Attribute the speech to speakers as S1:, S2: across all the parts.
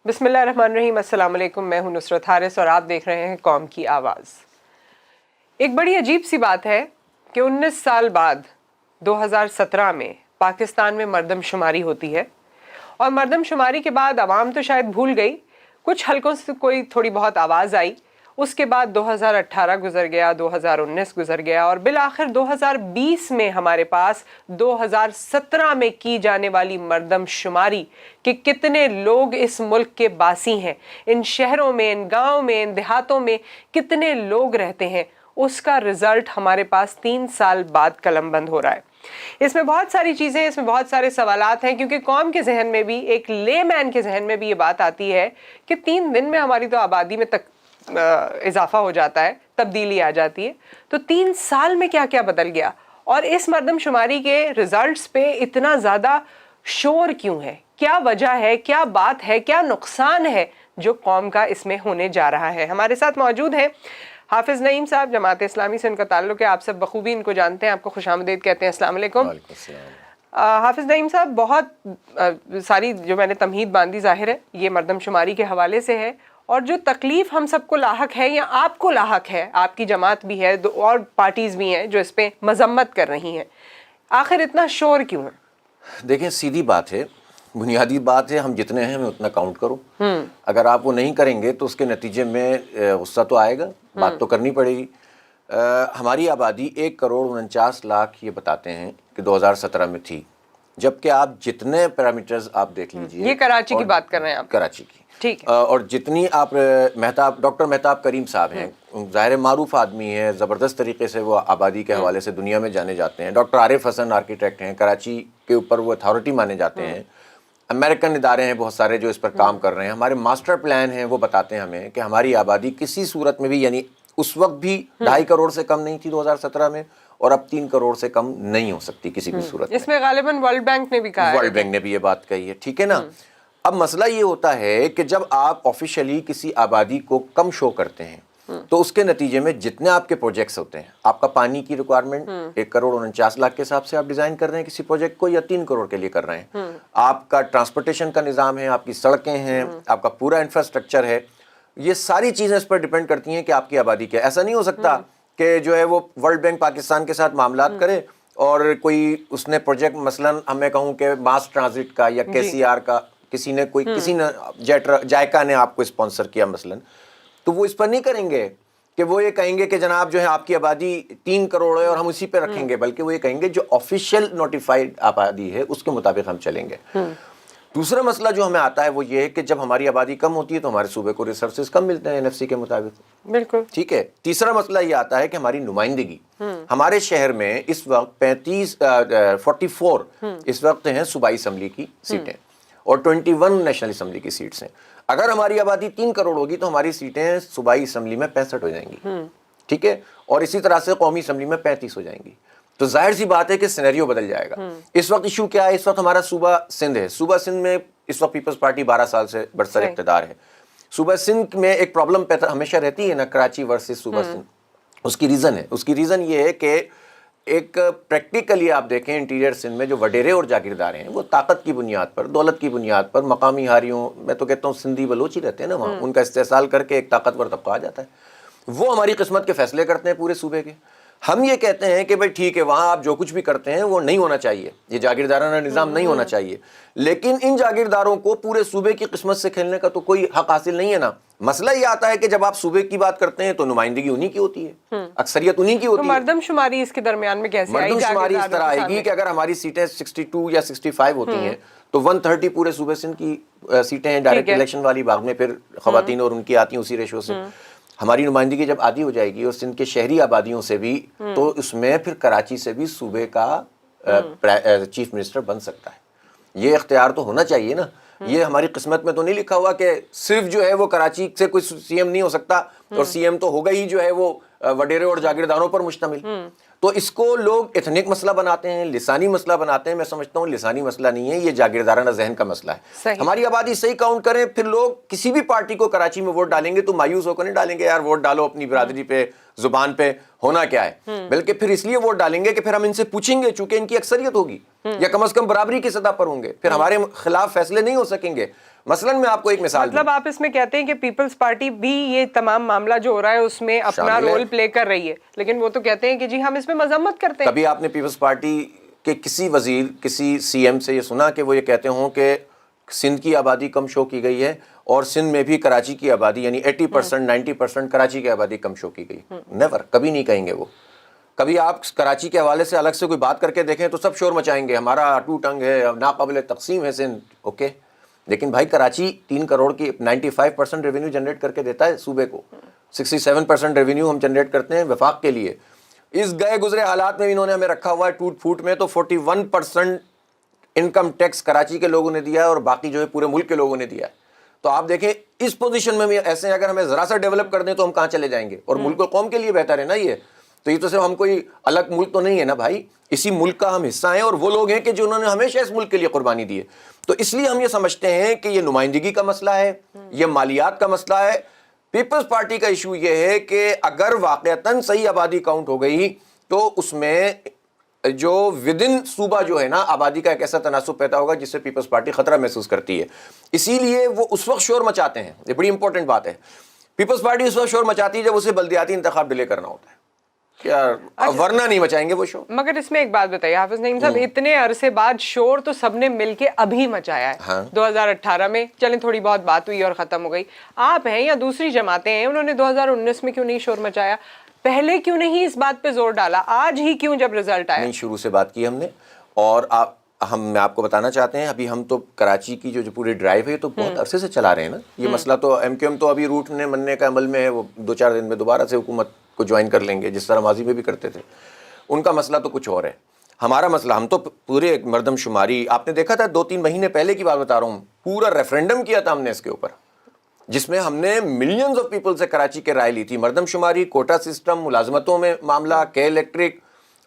S1: بسم اللہ الرحمن الرحیم. السلام علیکم. میں ہوں نصرت حارث اور آپ دیکھ رہے ہیں قوم کی آواز. ایک بڑی عجیب سی بات ہے کہ 19 سال بعد 2017 میں پاکستان میں مردم شماری ہوتی ہے، اور مردم شماری کے بعد عوام تو شاید بھول گئی، کچھ حلقوں سے کوئی تھوڑی بہت آواز آئی. اس کے بعد 2018 گزر گیا، 2019 گزر گیا، اور بالآخر 2020 میں ہمارے پاس 2017 میں کی جانے والی مردم شماری کہ کتنے لوگ اس ملک کے باسی ہیں، ان شہروں میں، ان گاؤں میں، ان دیہاتوں میں کتنے لوگ رہتے ہیں، اس کا رزلٹ ہمارے پاس 3 سال بعد قلم بند ہو رہا ہے. اس میں بہت ساری چیزیں، اس میں بہت سارے سوالات ہیں، کیونکہ قوم کے ذہن میں بھی، ایک لے مین کے ذہن میں بھی یہ بات آتی ہے کہ 3 دن میں ہماری تو آبادی میں اضافہ ہو جاتا ہے، تبدیلی آ جاتی ہے، تو 3 سال میں کیا کیا بدل گیا، اور اس مردم شماری کے رزلٹس پہ اتنا زیادہ شور کیوں ہے؟ کیا وجہ ہے؟ کیا بات ہے؟ کیا نقصان ہے جو قوم کا اس میں ہونے جا رہا ہے؟ ہمارے ساتھ موجود ہیں حافظ نعیم صاحب، جماعت اسلامی سے ان کا تعلق ہے، آپ سب بخوبی ان کو جانتے ہیں، آپ کو خوش آمدید کہتے ہیں. السلام علیکم.
S2: وعلیکم السلام.
S1: حافظ نعیم صاحب، بہت ساری جو میں نے تمہید باندھی ظاہر ہے یہ مردم شماری کے حوالے سے ہے، اور جو تکلیف ہم سب کو لاحق ہے یا آپ کو لاحق ہے، آپ کی جماعت بھی ہے اور پارٹیز بھی ہیں جو اس پہ مذمت کر رہی ہیں، آخر اتنا شور کیوں ہے؟
S2: دیکھیں، سیدھی بات ہے، بنیادی بات ہے، ہم جتنے ہیں میں اتنا کاؤنٹ کروں. اگر آپ وہ نہیں کریں گے تو اس کے نتیجے میں غصہ تو آئے گا، بات تو کرنی پڑے گی. ہماری آبادی 1,49,00,000 یہ بتاتے ہیں کہ 2017 میں تھی، جبکہ آپ جتنے پیرامیٹرز آپ دیکھ لیجئے.
S1: یہ کراچی کی بات کر رہے ہیں آپ؟
S2: کراچی کی.
S1: ٹھیک ہے.
S2: اور جتنی آپ ڈاکٹر مہتاب کریم صاحب ہیں، ظاہر معروف آدمی ہیں، زبردست طریقے سے وہ آبادی کے حوالے سے دنیا میں جانے جاتے ہیں. ڈاکٹر عارف حسن آرکیٹیکٹ ہیں، کراچی کے اوپر وہ اتھارٹی مانے جاتے ہیں. امریکن ادارے ہیں بہت سارے جو اس پر کام کر رہے ہیں. ہمارے ماسٹر پلان ہیں، وہ بتاتے ہیں ہمیں کہ ہماری آبادی کسی صورت میں بھی، یعنی اس وقت بھی 2.5 کروڑ سے کم نہیں تھی 2017 میں، اور اب 3 کروڑ سے کم نہیں ہو سکتی کسی بھی صورت میں.
S1: اس میں غالباً ورلڈ بینک نے بھی کہا ہے،
S2: ورلڈ بینک نے بھی یہ بات کہی ہے. ٹھیک ہے نا. اب مسئلہ یہ ہوتا ہے کہ جب آپ آفیشلی کسی آبادی کو کم شو کرتے ہیں تو اس کے نتیجے میں جتنے آپ کے پروجیکٹس ہوتے ہیں، آپ کا پانی کی ریکوائرمنٹ 1,49,00,000 کے حساب سے آپ ڈیزائن کر رہے ہیں کسی پروجیکٹ کو، یا 3 کروڑ کے لیے کر رہے ہیں. آپ کا ٹرانسپورٹیشن کا نظام ہے، آپ کی سڑکیں ہیں، آپ کا پورا انفراسٹرکچر ہے، یہ ساری چیزیں اس پر ڈیپینڈ کرتی ہیں کہ آپ کی آبادی کیا ہے. ایسا نہیں ہو سکتا کہ جو ہے وہ ورلڈ بینک پاکستان کے ساتھ معاملات کرے اور کوئی اس نے پروجیکٹ، مثلاً ہمیں کہوں کہ ماس ٹرانزٹ کا یا KCR کا کسی نے جائکا نے آپ کو اسپانسر کیا مثلاً، تو وہ اس پر نہیں کریں گے کہ وہ یہ کہیں گے کہ جناب جو ہے آپ کی آبادی 3 کروڑ ہے اور ہم اسی پہ رکھیں گے، بلکہ وہ یہ کہیں گے جو آفیشیل نوٹیفائڈ آبادی ہے اس کے مطابق ہم چلیں گے. دوسرا مسئلہ جو ہمیں آتا ہے وہ یہ ہے کہ جب ہماری آبادی کم ہوتی ہے تو ہمارے صوبے کو ریسورسز کم ملتے ہیں NFC کے مطابق. بالکل ٹھیک ہے. تیسرا مسئلہ یہ آتا ہے کہ ہماری نمائندگی، ہمارے شہر میں اس وقت 44 اس وقت ہیں صوبائی اسمبلی کی سیٹیں، اور 21 نیشنل اسمبلی کی سیٹس ہیں. اگر ہماری آبادی 3 کروڑ ہوگی تو ہماری سیٹیں صوبائی اسمبلی میں 65 ہو جائیں گی. ٹھیک ہے. اور اسی طرح سے قومی اسمبلی میں 35 ہو جائیں گی. تو ظاہر سی بات ہے کہ سینیریو بدل جائے گا. اس وقت ایشو کیا ہے؟ اس وقت ہمارا صوبہ سندھ ہے. صوبہ سندھ میں اس وقت پیپلز پارٹی 12 سال سے برسر اقتدار ہے. صوبہ سندھ میں ایک پرابلم ہمیشہ رہتی ہے نا، کراچی ورسز صوبہ سندھ. اس کی ریزن یہ ہے کہ ایک پریکٹیکلی آپ دیکھیں انٹیریئر سندھ میں جو وڈیرے اور جاگیردار ہیں، وہ طاقت کی بنیاد پر، دولت کی بنیاد پر، مقامی ہاریوں، میں تو کہتا ہوں سندھی بلوچ ہی رہتے ہیں نا وہاں، ان کا استحصال کر کے ایک طاقتور طبقہ آ جاتا ہے. وہ ہماری قسمت کے فیصلے کرتے ہیں پورے صوبے کے. ہم یہ کہتے ہیں کہ بھائی ٹھیک ہے، وہاں آپ جو کچھ بھی کرتے ہیں وہ نہیں ہونا چاہیے، یہ جاگیردارانہ نظام نہیں ہونا چاہیے، لیکن ان جاگیرداروں کو پورے صوبے کی قسمت سے کھیلنے کا تو کوئی حق حاصل نہیں ہے نا. مسئلہ یہ آتا ہے کہ جب آپ صوبے کی بات کرتے ہیں تو نمائندگی انہی کی ہوتی ہے، اکثریت انہی کی ہوتی ہے.
S1: مردم شماری اس کے درمیان میں کیسے آئی؟
S2: مردم شماری اس طرح آئے گی کہ اگر ہماری سیٹیں 62 یا 65 ہوتی ہیں تو 130 پورے صوبے سندھ کی سیٹیں ہیں ڈائریکٹ الیکشن والی، بعد میں پھر خواتین اور ان کی آتی ہیں اسی ریشو سے. ہماری نمائندگی جب آدھی ہو جائے گی اور سندھ کے شہری آبادیوں سے بھی، تو اس میں پھر کراچی سے بھی صوبے کا چیف منسٹر بن سکتا ہے. یہ اختیار تو ہونا چاہیے نا. یہ ہماری قسمت میں تو نہیں لکھا ہوا کہ صرف جو ہے وہ کراچی سے کوئی CM نہیں ہو سکتا، اور CM تو ہوگا ہی جو ہے وہ وڈیرے اور جاگیرداروں پر مشتمل. تو اس کو لوگ ایتھنک مسئلہ بناتے ہیں، لسانی مسئلہ بناتے ہیں. میں سمجھتا ہوں لسانی مسئلہ نہیں ہے، یہ جاگیردارانہ ذہن کا مسئلہ ہے. ہماری آبادی صحیح کاؤنٹ کریں، پھر لوگ کسی بھی پارٹی کو کراچی میں ووٹ ڈالیں گے تو مایوس ہو کر نہیں ڈالیں گے یار ووٹ ڈالو اپنی برادری پہ، زبان پہ، ہونا کیا ہے، بلکہ پھر اس لیے ووٹ ڈالیں گے کہ پھر ہم ان سے پوچھیں گے، چونکہ ان کی اکثریت ہوگی یا کم از کم برابری کی سطح پر ہوں گے، پھر ہمارے خلاف فیصلے نہیں ہو سکیں گے. مثلاً میں آپ کو ایک مثال
S1: مطلب آپ اس میں کہتے ہیں کہ پیپلز پارٹی بھی یہ تمام معاملہ جو ہو رہا ہے اس میں اپنا رول پلے کر رہی ہے، لیکن وہ تو کہتے ہیں کہ جی ہم اس میں مذمت کرتے ہیں.
S2: کبھی آپ نے پیپلز پارٹی کے کسی وزیر کسی سی ایم سے یہ سنا کہ وہ یہ کہتے ہوں کہ سندھ کی آبادی کم شو کی گئی ہے اور سندھ میں بھی کراچی کی آبادی یعنی 80% 90% کراچی کی آبادی کم شو کی گئی؟ نیور، کبھی نہیں کہیں گے وہ. کبھی آپ کراچی کے حوالے سے الگ سے کوئی بات کر کے دیکھیں تو سب شور مچائیں گے ہمارا ٹو ٹنگ ہے، ناقابل تقسیم ہے سندھ. اوکے، لیکن بھائی کراچی 3 کروڑ کی 95% ریونیو جنریٹ کر کے دیتا ہے صوبے کو. 67% ریونیو ہم جنریٹ کرتے ہیں وفاق کے لیے. اس گئے گزرے حالات میں انہوں نے ہمیں رکھا ہوا ہے ٹوٹ پھوٹ میں، تو 41% انکم ٹیکس کراچی کے لوگوں نے دیا ہے اور باقی جو ہے پورے ملک کے لوگوں نے دیا ہے. تو آپ دیکھیں اس پوزیشن میں بھی ایسے اگر ہمیں ذرا سا ڈیولپ کر دیں تو ہم کہاں چلے جائیں گے، اور ملک و قوم کے لیے بہتر ہے نا یہ. تو یہ تو صرف ہم کوئی الگ ملک تو نہیں ہے نا بھائی، اسی ملک کا ہم حصہ ہیں، اور وہ لوگ ہیں کہ جنہوں نے ہمیشہ اس ملک کے لیے قربانی دی ہے. تو اس لیے ہم یہ سمجھتے ہیں کہ یہ نمائندگی کا مسئلہ ہے، یہ مالیات کا مسئلہ ہے. پیپلز پارٹی کا ایشو یہ ہے کہ اگر واقعتاً صحیح آبادی کاؤنٹ ہو گئی تو اس میں جو ودن صوبہ جو ہے نا آبادی کا ایک ایسا تناسب پیدا ہوگا جس سے پیپلز پارٹی خطرہ محسوس کرتی ہے. اسی لیے وہ اس وقت شور مچاتے ہیں، یہ بڑی امپورٹنٹ بات ہے. پیپلز پارٹی اس وقت شور مچاتی ہے جب اسے بلدیاتی انتخاب ڈیلے کرنا ہوتا ہے، ورنہ نہیں مچائیں گے وہ شور.
S1: مگر اس میں ایک بات بتائیے حافظ نعیم صاحب، اتنے عرصے بعد شور تو سب نے مل کے ابھی مچایا ہے. 2018 میں چلیں تھوڑی بہت بات ہوئی اور ختم ہو گئی. آپ ہیں یا دوسری جماعتیں ہیں، انہوں نے 2019 میں کیوں نہیں شور مچایا؟ پہلے کیوں نہیں اس بات پہ زور ڈالا؟ آج ہی کیوں جب رزلٹ آیا؟
S2: نہیں، شروع سے بات کی ہم نے. اور میں آپ کو بتانا چاہتے ہیں ابھی ہم تو کراچی کی جو پوری ڈرائیو ہے یہ تو بہت عرصے سے چلا رہے ہیں نا. یہ مسئلہ تو ایم کیو ایم تو ابھی روٹنے مننے کا عمل میں ہے، وہ 2-4 دن میں دوبارہ سے حکومت کو جوائن کر لیں گے جس طرح ماضی میں بھی کرتے تھے. ان کا مسئلہ تو کچھ اور ہے. ہمارا مسئلہ، ہم تو پورے مردم شماری، آپ نے دیکھا تھا 2-3 مہینے پہلے کی بات بتا رہا ہوں، پورا ریفرینڈم کیا تھا ہم نے اس کے اوپر، جس میں ہم نے ملینز آف پیپل سے کراچی کے رائے لی تھی. مردم شماری، کوٹا سسٹم، ملازمتوں میں معاملہ، کے الیکٹرک،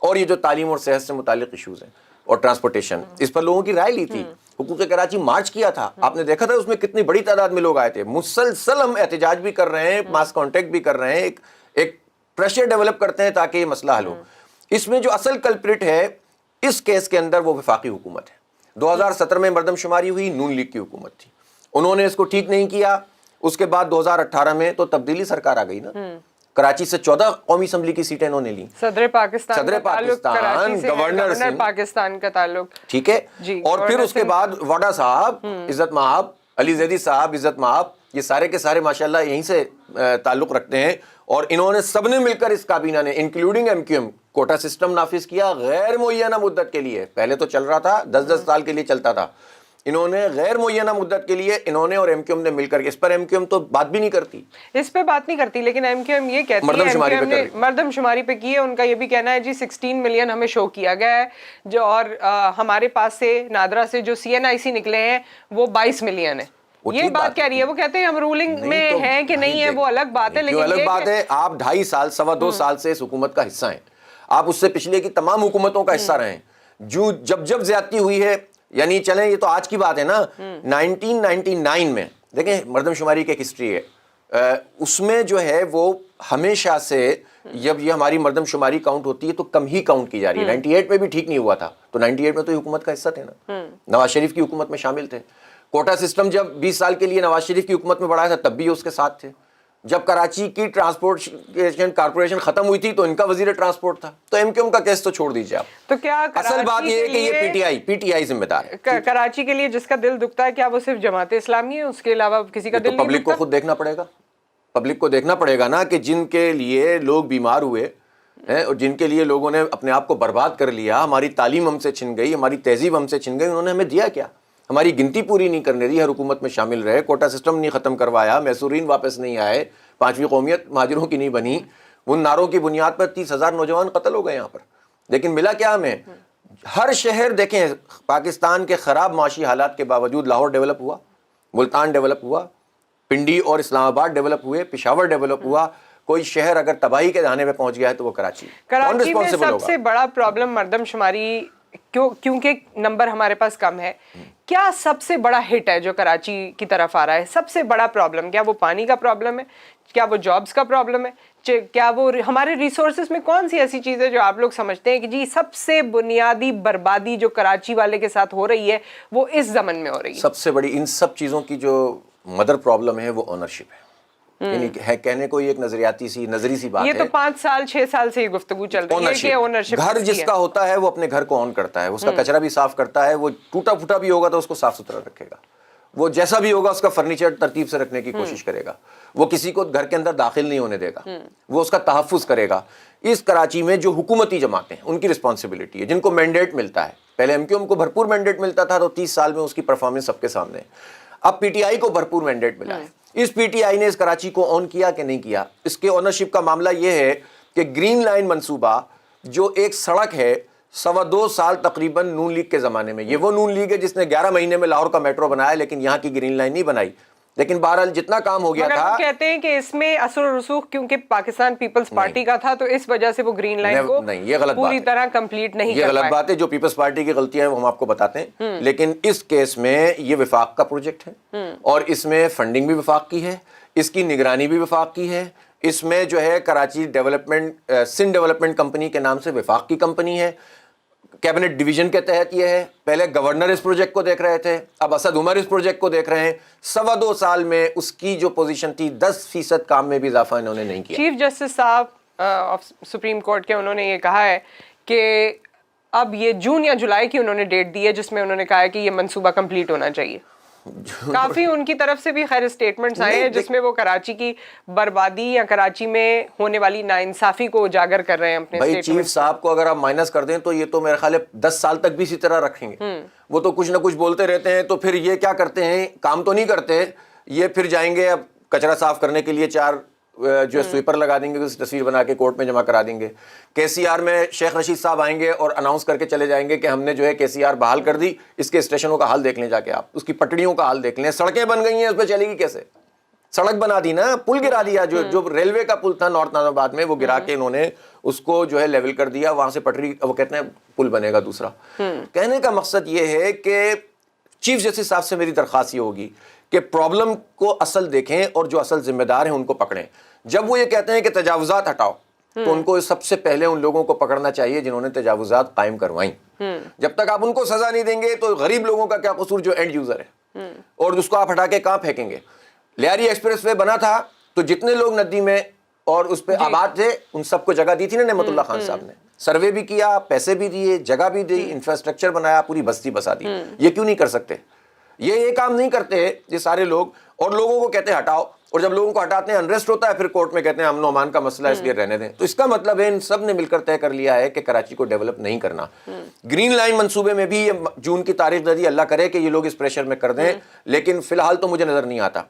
S2: اور یہ جو تعلیم اور صحت سے متعلق ایشوز ہیں اور ٹرانسپورٹیشن، اس پر لوگوں کی رائے لی تھی. حقوق کراچی مارچ کیا تھا، آپ نے دیکھا تھا اس میں کتنی بڑی تعداد میں لوگ آئے تھے. مسلسل ہم احتجاج بھی کر رہے ہیں، ماس کانٹیکٹ بھی کر رہے ہیں، ایک پریشر ڈیولپ کرتے ہیں تاکہ یہ مسئلہ حل ہو. اس میں جو اصل کلپریٹ ہے اس کیس کے اندر وہ وفاقی حکومت ہے. 2017 میں مردم شماری ہوئی، نون لیگ کی حکومت تھی، انہوں نے اس کو ٹھیک نہیں کیا. اس کے بعد 2018 میں تو تبدیلی سرکار آ گئی نا. کراچی سے 14 قومی اسمبلی کی سیٹیں انہوں نے لی.
S1: صدر پاکستان
S2: گورنر
S1: پاکستان کا تعلق،
S2: ٹھیک ہے. اور پھر اس کے بعد وڈا صاحب عزت مآب، علی زیدی صاحب عزت مآب، یہ سارے کے سارے ماشاءاللہ یہیں سے تعلق رکھتے ہیں. اور انہوں نے سب نے مل کر اس کابینہ نے including M Q M quota system نافذ کیا غیر معینہ مدت کے لیے. پہلے تو چل رہا تھا 10-10 سال کے لیے چلتا تھا، انہوں نے غیر معینہ مدت کے لیے انہوں نے اور ایم کیو ایم نے مل کر کے، اس پر ایم کیو ایم تو بات بھی نہیں کرتی،
S1: اس پہ بات نہیں کرتی، لیکن ایم کیو ایم یہ کہتی ہے مردم شماری پہ کی ہے. ان کا یہ بھی کہنا ہے جی 16 ملین ہمیں شو کیا گیا ہے جو، اور ہمارے پاس سے نادرا سے جو سی این آئی سی نکلے ہیں وہ 22 ملین ہے. یہ بات کہہ رہی ہے، وہ کہتے ہیں ہم رولنگ میں ہیں کہ نہیں ہے وہ الگ بات ہے، لیکن
S2: الگ بات ہے. آپ 2.5 سال 2.25 سال سے اس حکومت کا حصہ ہیں، آپ اس سے پچھلے کی تمام حکومتوں کا حصہ رہے ہیں. جو جب زیادتی ہوئی ہے، یعنی چلیں یہ تو آج کی بات ہے نا، 1999 میں دیکھیں مردم شماری کی ایک ہسٹری ہے، اس میں جو ہے وہ ہمیشہ سے جب یہ ہماری مردم شماری کاؤنٹ ہوتی ہے تو کم ہی کاؤنٹ کی جا رہی ہے. 98 میں بھی ٹھیک نہیں ہوا تھا، تو 98 میں تو یہ حکومت کا حصہ تھے نا، نواز شریف کی حکومت میں شامل تھے. کوٹا سسٹم جب 20 سال کے لیے نواز شریف کی حکومت میں بڑھایا تھا تب بھی اس کے ساتھ تھے. جب کراچی کی ٹرانسپورٹیشن کارپوریشن ختم ہوئی تھی تو ان کا وزیر ٹرانسپورٹ تھا. تو ایم کیو ایم کا کیس تو چھوڑ دیجیے آپ.
S1: تو کیا
S2: اصل بات یہ ہے کہ یہ پی ٹی آئی ذمہ دار ہے.
S1: کراچی کے لیے جس کا دل دکھتا ہے کیا وہ صرف جماعت اسلامی ہے، اس کے علاوہ کسی کا دل نہیں دکھتا؟
S2: پبلک کو خود دیکھنا پڑے گا، پبلک کو دیکھنا پڑے گا نا کہ جن کے لیے لوگ بیمار ہوئے ہیں اور جن کے لیے لوگوں نے اپنے آپ کو برباد کر لیا، ہماری تعلیم ہم سے چھن گئی، ہماری تہذیب ہم سے چھن گئی، انہوں نے ہمیں دیا کیا؟ ہماری گنتی پوری نہیں کرنے دی، ہر حکومت میں شامل رہے، کوٹا سسٹم نہیں ختم کروایا، میسورین واپس نہیں آئے، 5ویں قومیت مہاجروں کی نہیں بنی. ان نعروں کی بنیاد پر 30,000 نوجوان قتل ہو گئے یہاں پر. لیکن ملا کیا ہمیں؟ ہر شہر دیکھیں پاکستان کے خراب معاشی حالات کے باوجود لاہور ڈیولپ ہوا، ملتان ڈیولپ ہوا، پنڈی اور اسلام آباد ڈیولپ ہوئے، پشاور ڈیولپ ہوا. کوئی شہر اگر تباہی کے دہانے پہ پہنچ گیا ہے تو وہ کراچی
S1: میں سب سے بڑا پرابلم مردم شماری کیونکہ نمبر ہمارے پاس کم ہے. کیا سب سے بڑا ہٹ ہے جو کراچی کی طرف آ رہا ہے؟ سب سے بڑا پرابلم کیا وہ پانی کا پرابلم ہے؟ کیا وہ جابز کا پرابلم ہے؟ کیا وہ ہمارے ریسورسز میں کون سی ایسی چیز ہے جو آپ لوگ سمجھتے ہیں کہ جی سب سے بنیادی بربادی جو کراچی والے کے ساتھ ہو رہی ہے وہ اس زمن میں ہو رہی ہے؟
S2: سب سے بڑی ان سب چیزوں کی جو مدر پرابلم ہے وہ اونرشپ ہے. یعنی ہے کہنے کو ایک نظری سی بات ہے.
S1: یہ تو 5 سال 6 سال سے یہ گفتگو چل رہی ہے کہ اونرشپ.
S2: گھر جس کا ہوتا ہے وہ اپنے گھر کو اون کرتا ہے, اس کا کچرا بھی صاف کرتا ہے, وہ ٹوٹا پھوٹا بھی ہوگا تو اس کو صاف ستھرا رکھے گا, وہ جیسا بھی ہوگا اس کا فرنیچر ترتیب سے رکھنے کی کوشش کرے گا, وہ کسی کو گھر کے اندر داخل نہیں ہونے دے گا, وہ اس کا تحفظ کرے گا. اس کراچی میں جو حکومتی جماعتیں ہیں ان کی رسپانسبلٹی ہے, جن کو مینڈیٹ ملتا ہے. پہلے ایم کو بھرپور مینڈیٹ ملتا تھا تو 30 سال میں اس کی پرفارمنس سب کے سامنے ہے. اب پی ٹی آئی کو بھرپور مینڈیٹ ملا ہے. اس پی ٹی آئی نے اس کراچی کو آن کیا کہ نہیں کیا؟ اس کے اونرشپ کا معاملہ یہ ہے کہ گرین لائن منصوبہ جو ایک سڑک ہے 2.25 سال تقریباً نون لیگ کے زمانے میں, یہ وہ نون لیگ ہے جس نے 11 مہینے میں لاہور کا میٹرو بنایا لیکن یہاں کی گرین لائن نہیں بنائی. لیکن بہرحال جتنا کام ہو گیا تھا,
S1: وہ کہتے ہیں کہ اس میں اثر و رسوخ کیونکہ پاکستان پیپلز پارٹی کا تھا تو اس وجہ سے وہ گرین لائن کو پوری طرح کمپلیٹ نہیں کر پائے.
S2: یہ غلط بات ہے. جو پیپلز پارٹی کی غلطیاں ہیں وہ ہم آپ کو بتاتے ہیں, لیکن اس کیس میں یہ وفاق کا پروجیکٹ ہے اور اس میں فنڈنگ بھی وفاق کی ہے, اس کی نگرانی بھی وفاق کی ہے. اس میں جو ہے Karachi development Sindh development company کے نام سے وفاق کی کمپنی ہے, کیبنٹ ڈویژن کے تحت یہ ہے. پہلے گورنر اس پروجیکٹ کو دیکھ رہے تھے, اب اسد عمر اس پروجیکٹ کو دیکھ رہے ہیں. 2.25 سال میں اس کی جو پوزیشن تھی 10% کام میں بھی اضافہ انہوں نے نہیں کیا.
S1: چیف جسٹس صاحب آف سپریم کورٹ کے انہوں نے یہ کہا ہے کہ اب یہ جون یا جولائی کی انہوں نے ڈیٹ دی ہے جس میں انہوں نے کہا ہے کہ یہ منصوبہ کمپلیٹ ہونا چاہیے. کافی ان کی طرف سے بھی خیر اسٹیٹمنٹس آئے ہیں جس میں وہ کراچی کی بربادی یا کراچی میں ہونے والی ناانصافی کو اجاگر کر رہے ہیں اپنے
S2: بھائی. چیف صاحب کو اگر آپ مائنس کر دیں تو یہ تو میرے خیال ہے 10 سال تک بھی اسی طرح رکھیں گے. وہ تو کچھ نہ کچھ بولتے رہتے ہیں, تو پھر یہ کیا کرتے ہیں, کام تو نہیں کرتے. یہ پھر جائیں گے اب کچرا صاف کرنے کے لیے 4 جو سویپر لگا دیں گے, تصویر بنا کے کورٹ میں جمع کرا دیں گے. کے سی آر میں شیخ رشید صاحب آئیں گے اور اناؤنس کر کے چلے جائیں گے کہ ہم نے جو ہے کے سی آر بحال کر دی, اس کے اسٹیشنوں کا حال دیکھ لیں جا کے آپ, اس کی پٹڑیوں کا حال دیکھ لیں. سڑکیں بن گئی ہیں, اس پہ چلے گی کیسے؟ سڑک بنا دی نا, پل گرا دیا. جو ریلوے کا پل تھا نارتھ ناظم آباد میں وہ گرا کے انہوں نے اس کو جو ہے لیول کر دیا, وہاں سے پٹری, وہ کہتے ہیں پل بنے گا دوسرا. کہنے کا مقصد یہ ہے کہ چیف جسٹس صاحب سے میری درخواست یہ ہوگی کہ پرابلم کو اصل دیکھیں اور جو اصل ذمہ دار ہیں ان کو پکڑیں. جب وہ یہ کہتے ہیں کہ تجاوزات ہٹاؤ تو ان کو سب سے پہلے ان لوگوں کو پکڑنا چاہیے جنہوں نے تجاوزات قائم کروائیں. جب تک آپ ان کو سزا نہیں دیں گے تو غریب لوگوں کا کیا قصور جو اینڈ یوزر ہے, اور اس کو آپ ہٹا کے کہاں پھینکیں گے؟ لیاری ایکسپریس وے بنا تھا تو جتنے لوگ ندی میں اور اس پہ آباد تھے ان سب کو جگہ دی تھی نا نعمت اللہ خان صاحب نے. سروے بھی کیا, پیسے بھی دیے, جگہ بھی دی, انفراسٹرکچر بنایا, پوری بستی بسا دی. یہ کیوں نہیں کر سکتے؟ یہ کام نہیں کرتے یہ سارے لوگ, اور لوگوں کو کہتے ہیں ہٹاؤ, اور جب لوگوں کو ہٹاتے ہیں انریسٹ ہوتا ہے, پھر کورٹ میں کہتے ہیں امن و امان کا مسئلہ اس لیے رہنے دیں. تو اس کا مطلب ہے ان سب نے مل کر طے کر لیا ہے کہ کراچی کو ڈیولپ نہیں کرنا. گرین لائن منصوبے میں بھی یہ جون کی تاریخ دے دی, اللہ کرے کہ یہ لوگ اس پریشر میں کر دیں, لیکن فی الحال تو مجھے نظر نہیں آتا.